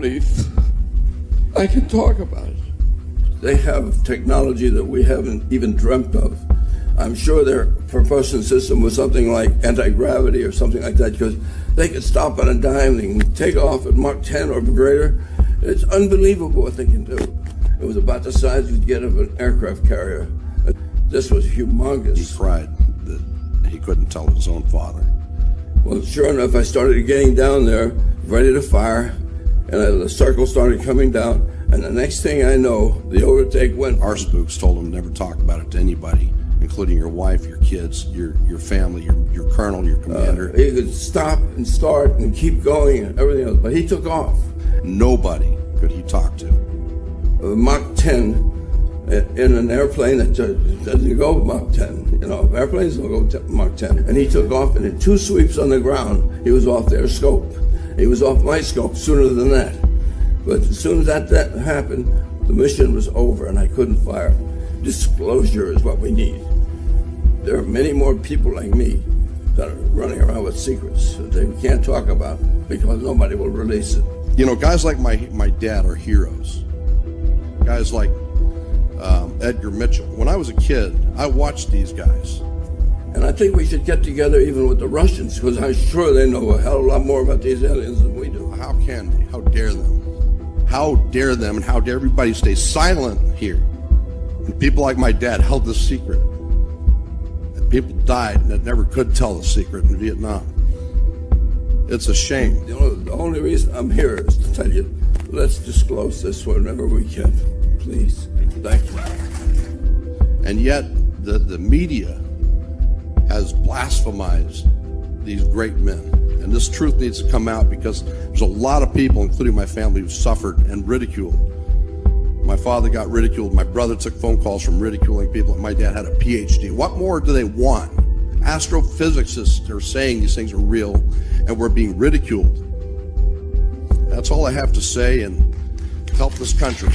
please. I can talk about it. They have technology that we haven't even dreamt of. I'm sure their propulsion system was something like anti-gravity or something like that, because they could stop on a dime, they can take off at Mach 10 or greater. It's unbelievable what they can do. It was about the size you'd get of an aircraft carrier. This was humongous. He cried that he couldn't tell his own father. Well, sure enough, I started getting down there, ready to fire, and the circle started coming down, and the next thing I know, the overtake went. Our spooks told him never talk about it to anybody, including your wife, your kids, your family, your colonel, your commander. He could stop and start and keep going and everything else, but he took off. Nobody could he talk to. Mach 10 in an airplane that doesn't go Mach 10. You know, airplanes don't go Mach 10. And he took off, and in 2 sweeps on the ground, he was off their scope. He was off my scope sooner than that. But as soon as that happened, the mission was over, and I couldn't fire. Disclosure is what we need. There are many more people like me that are running around with secrets that they can't talk about because nobody will release it. You know, guys like my dad are heroes. Guys like Edgar Mitchell. When I was a kid, I watched these guys. And I think we should get together even with the Russians, because I'm sure they know a hell of a lot more about these aliens than we do. How can they? How dare them? How dare them, and how dare everybody stay silent here? And people like my dad held this secret. And people died that never could tell the secret in Vietnam. It's a shame. You know, the only reason I'm here is to tell you, let's disclose this whenever we can. Please. Thank you. And yet, the media has blasphemized these great men. And this truth needs to come out, because there's a lot of people, including my family, who suffered and ridiculed. My father got ridiculed. My brother took phone calls from ridiculing people. And my dad had a PhD. What more do they want? Astrophysicists are saying these things are real, and we're being ridiculed. That's all I have to say, and help this country.